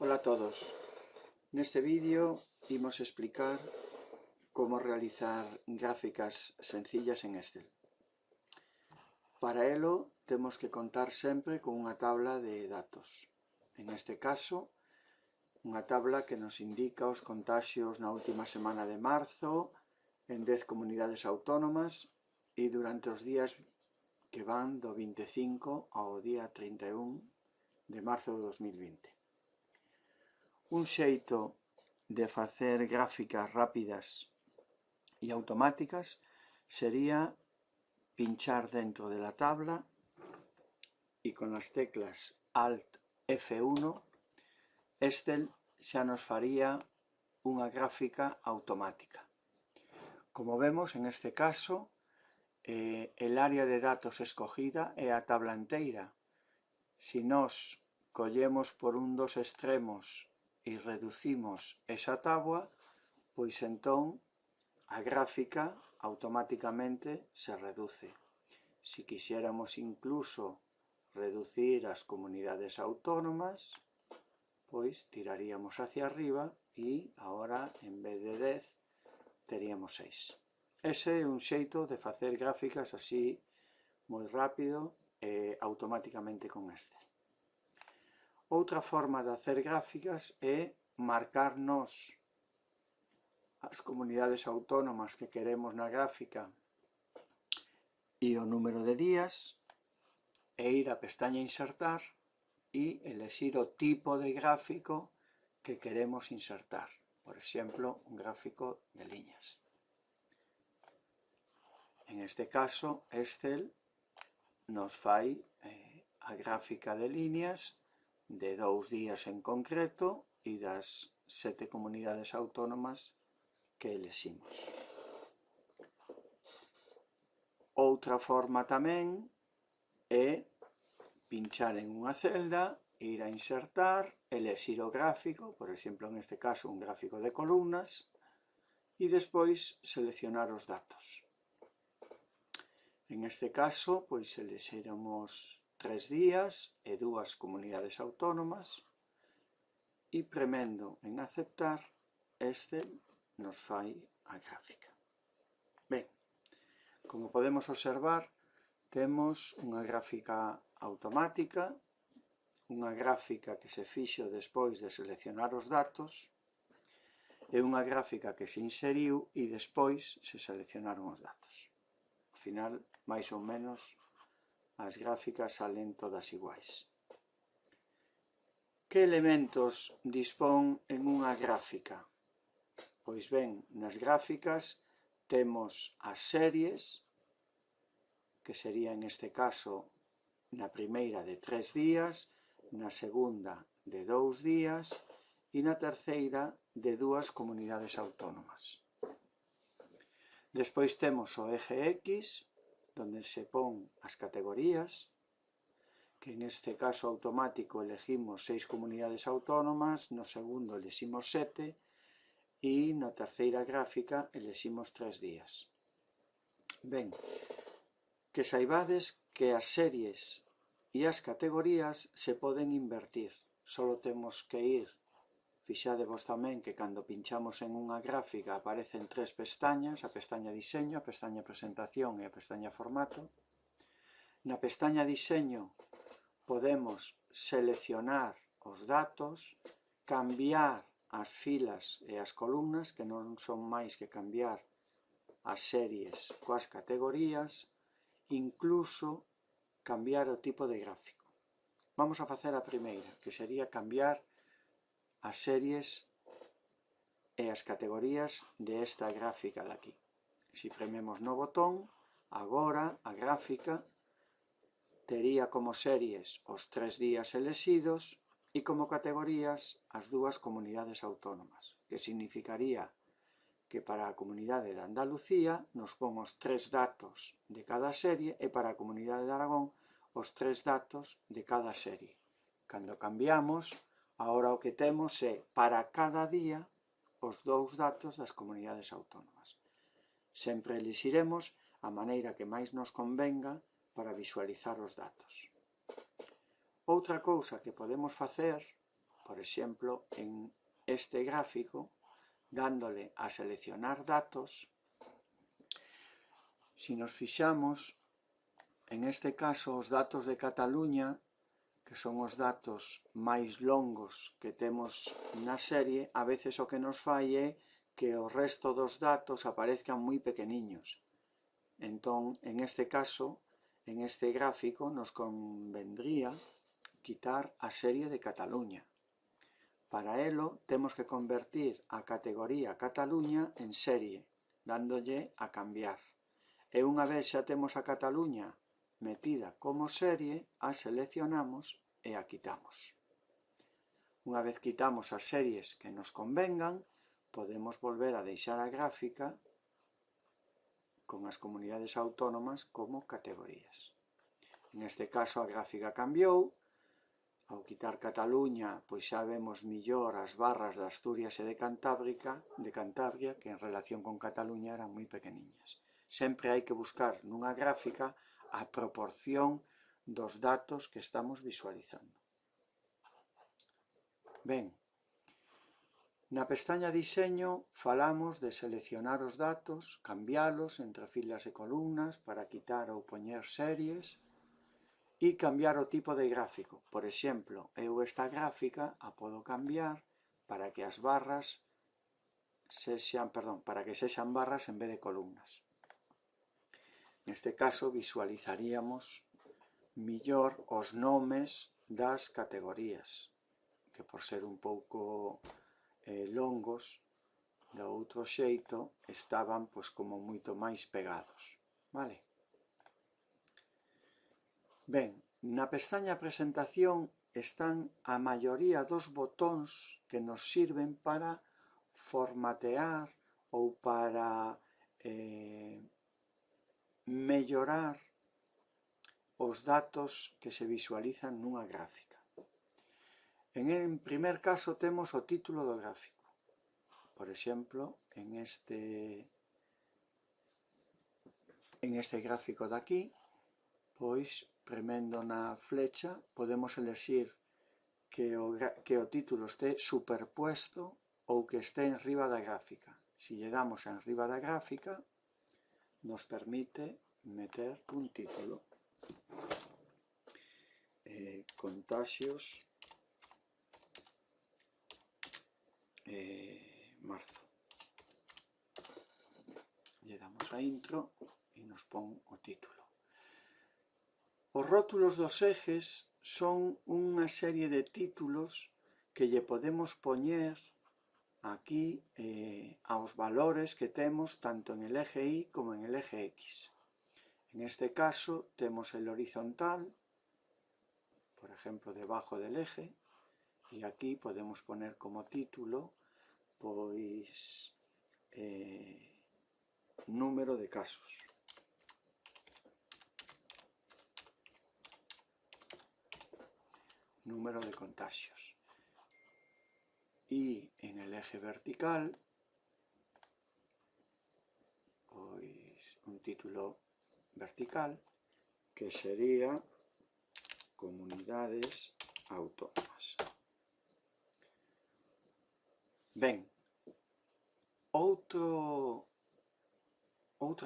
Hola a todos. Neste vídeo imos explicar como realizar gráficas sencillas en Excel. Para elo temos que contar sempre con unha tabla de datos. En este caso, unha tabla que nos indica os contaxios na última semana de marzo en 10 comunidades autónomas e durante os días que van do 25 ao día 31 de marzo de 2020. Un xeito de facer gráficas rápidas e automáticas sería pinchar dentro de la tabla e con as teclas Alt F1 Excel xa nos faría unha gráfica automática. Como vemos en este caso, el área de datos escogida é a tabla enteira. Si nos collemos por un dos extremos e reducimos esa tabla, pois entón a gráfica automáticamente se reduce. Si quixéramos incluso reducir as comunidades autónomas, pois tiraríamos hacia arriba e agora en vez de 10 teríamos 6. Ese é un xeito de facer gráficas así moi rápido e automáticamente con Excel. Outra forma de hacer gráficas é marcarnos as comunidades autónomas que queremos na gráfica e o número de días e ir á pestaña Insertar e elexir o tipo de gráfico que queremos insertar. Por exemplo, un gráfico de liñas. En este caso, Excel nos fai a gráfica de líneas de 2 días en concreto e das 7 comunidades autónomas que eleximos. Outra forma tamén é pinchar en unha celda, ir a insertar, elexir o gráfico, por exemplo, en este caso un gráfico de columnas, e despois seleccionar os datos. En este caso, pois elexéramos 3 días e 2 comunidades autónomas e premendo en aceptar, Excel nos fai a gráfica. Ben, como podemos observar, temos unha gráfica automática, unha gráfica que se fixo despois de seleccionar os datos e unha gráfica que se inseriu e despois se seleccionaron os datos. Ao final, máis ou menos, as gráficas salen todas iguais. Que elementos dispón en unha gráfica? Pois ben, nas gráficas temos as series, que sería en este caso na primeira de 3 días, na segunda de 2 días e na terceira de 2 comunidades autónomas. Despois temos o eje X, donde se pon as categorías, que en este caso automático elegimos 6 comunidades autónomas, no segundo eleximos 7 e na terceira gráfica eleximos 3 días. Ben, que saibades que as series e as categorías se poden invertir. Solo temos que ir, fixadevos tamén que cando pinchamos en unha gráfica aparecen 3 pestañas, a pestaña Diseño, a pestaña Presentación e a pestaña Formato. Na pestaña Diseño podemos seleccionar os datos, cambiar as filas e as columnas, que non son máis que cambiar as series coas categorías, incluso cambiar o tipo de gráfico. Vamos a facer a primeira, que sería cambiar as series e as categorías de esta gráfica de aquí. Se prememos no botón, agora a gráfica tería como series os 3 días elexidos e como categorías as 2 comunidades autónomas, que significaría que para a comunidade de Andalucía nos pon os 3 datos de cada serie e para a comunidade de Aragón os 3 datos de cada serie. Cando cambiamos, agora o que temos é para cada día os 2 datos das comunidades autónomas. Sempre elixiremos a maneira que máis nos convenga para visualizar os datos. Outra cousa que podemos facer por exemplo, en este gráfico, dándole a seleccionar datos. Si nos fixamos, en este caso, os datos de Cataluña, que son os datos máis longos que temos na serie, a veces o que nos fai é que o resto dos datos aparezcan moi pequeniños. Entón, en este caso, en este gráfico, nos convendría quitar a serie de Cataluña. Para elo, temos que convertir a categoría Cataluña en serie, dándolle a cambiar. E unha vez xa temos a Cataluña metida como serie, a seleccionamos e a quitamos. Unha vez quitamos as series que nos convengan, podemos volver a deixar a gráfica con as comunidades autónomas como categorías. En este caso a gráfica cambiou. Ao quitar Cataluña, pois xa vemos millor as barras de Asturias e de Cantabria, que en relación con Cataluña eran moi pequeniñas. Sempre hai que buscar nunha gráfica a proporción dos datos que estamos visualizando. Ben, na pestaña Diseño falamos de seleccionar os datos, cambialos entre filas e columnas para quitar ou poñer series e cambiar o tipo de gráfico. Por exemplo, eu esta gráfica a podo cambiar para que as barras sexan barras en vez de columnas. Neste caso visualizaríamos millor os nomes das categorías, que por ser un pouco longos, de outro xeito, estaban pois como moito máis pegados. Vale? Ben, na pestaña Presentación están a maioría dos botóns que nos sirven para formatear ou para mellorar os datos que se visualizan nunha gráfica. En primer caso temos o título do gráfico. Por exemplo, en este gráfico de aquí, pois, premendo na flecha, podemos elexir que o título este superpuesto ou que este enriba da gráfica. Si lle damos enriba da gráfica, nos permite meter un título. Contaxios marzo. Lle damos a intro e nos pon o título. Os rótulos dos ejes son unha serie de títulos que lle podemos poñer aquí aos valores que temos tanto en el eje Y como en el eje X. En este caso temos el horizontal, por ejemplo, debajo del eje, y aquí podemos poner como título, pois, número de casos. Número de contagios. Y en el eje vertical, pois, un título vertical que sería comunidades autónomas. Ben, outra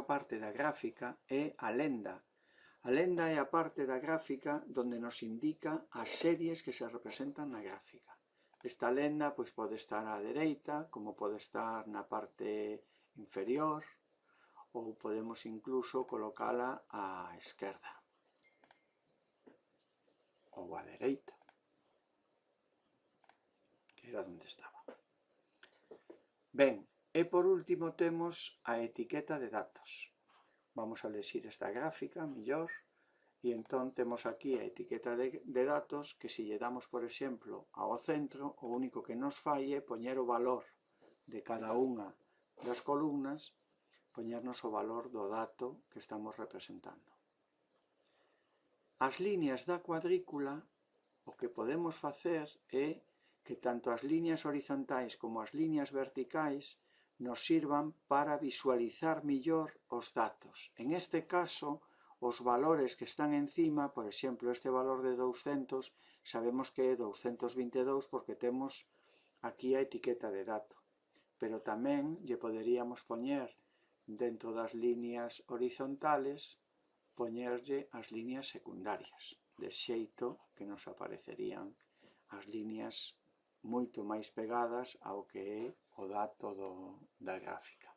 parte da gráfica é a lenda. A lenda é a parte da gráfica onde nos indica as series que se representan na gráfica. Esta lenda pois, pode estar á dereita, como pode estar na parte inferior, ou podemos incluso colocala á esquerda ou á dereita, que era onde estaba. Ben, e por último temos a etiqueta de datos. Vamos a elexir esta gráfica mellor e entón temos aquí a etiqueta de datos que se lle damos, por exemplo, ao centro, o único que nos fai é poñer o valor de cada unha das columnas, poñernos o valor do dato que estamos representando. As líneas da cuadrícula, o que podemos facer é que tanto as líneas horizontais como as líneas verticais nos sirvan para visualizar mellor os datos. En este caso, Os valores que están encima, por exemplo, este valor de 200, sabemos que é 222 porque temos aquí a etiqueta de dato. Pero tamén lle poderíamos poñer dentro das líneas horizontales, poñerlle as líneas secundarias, de xeito que nos aparecerían as líneas moito máis pegadas ao que é o dato da gráfica.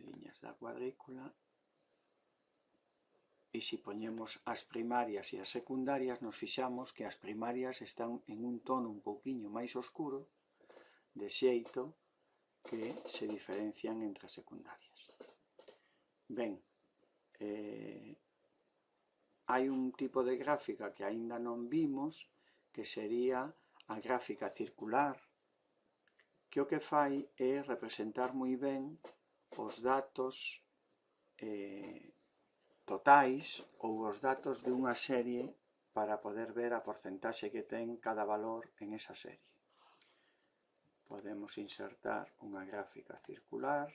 Liñas da cuadrícula. E se poñemos as primarias e as secundarias, nos fixamos que as primarias están en un tono un pouquiño máis oscuro, de xeito que se diferencian entre as secundarias. Ben, hai un tipo de gráfica que aínda non vimos, que sería a gráfica circular, que o que fai é representar moi ben os datos totais ou os datos dunha serie para poder ver a porcentaxe que ten cada valor en esa serie. Podemos insertar unha gráfica circular,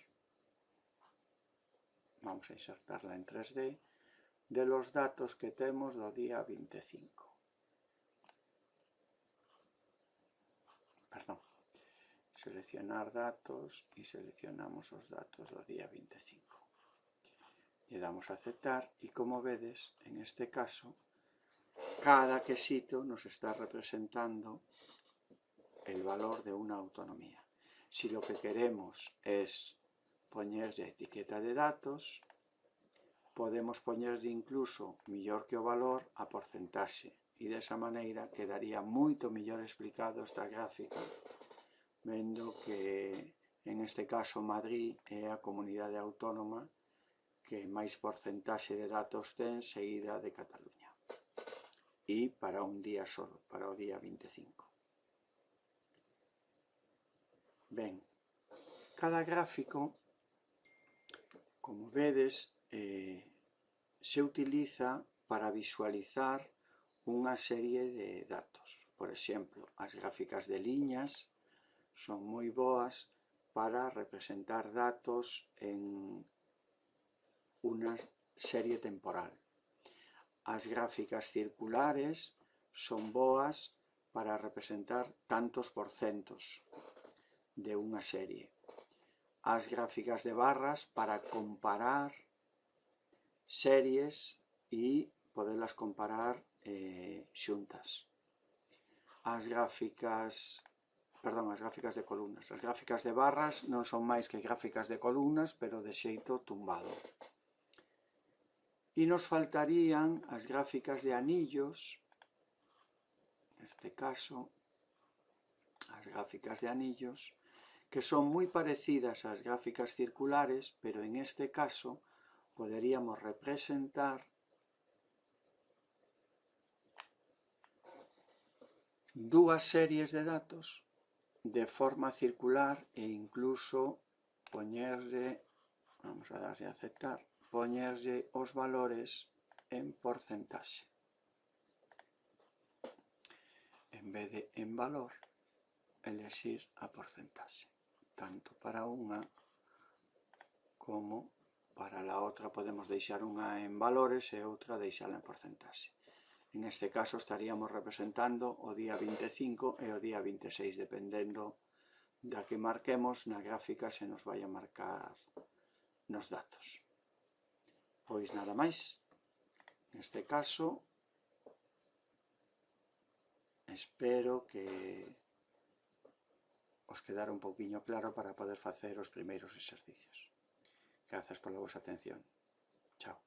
vamos a insertarla en 3D, de los datos que temos do día 25. Perdón. Seleccionar datos e seleccionamos os datos do día 25. Le damos a aceptar e, como vedes, en este caso, cada quesito nos está representando el valor de una autonomía. Si lo que queremos es poñerlle etiqueta de datos, podemos poñerlle incluso mellor que o valor a porcentaxe e desa maneira quedaría moito mellor explicado esta gráfica, vendo que en este caso Madrid é a comunidade autónoma que máis porcentaxe de datos ten seguida de Cataluña. E para un día solo, para o día 25. Ben, cada gráfico, como vedes, se utiliza para visualizar unha serie de datos. Por exemplo, as gráficas de liñas son moi boas para representar datos en unha serie temporal. As gráficas circulares son boas para representar tantos porcentos de unha serie. As gráficas de barras para comparar series e poderlas comparar xuntas. As gráficas de columnas. As gráficas de barras non son máis que gráficas de columnas, pero de xeito tumbado. E nos faltarían as gráficas de anillos, neste caso, as gráficas de anillos, que son moi parecidas ás gráficas circulares, pero en este caso poderíamos representar dúas series de datos de forma circular e incluso poñerlle, vamos a darlle a aceptar, poñerlle os valores en porcentaxe. En vez de en valor, elexir a porcentaxe. Tanto para unha como para a outra podemos deixar unha en valores e outra deixala en porcentaxe. En este caso estaríamos representando o día 25 e o día 26, dependendo da que marquemos na gráfica se nos vai a marcar nos datos. Pois nada máis. Neste caso, espero que os quedara un pouquiño claro para poder facer os primeiros exercicios. Grazas pola vosa atención. Chao.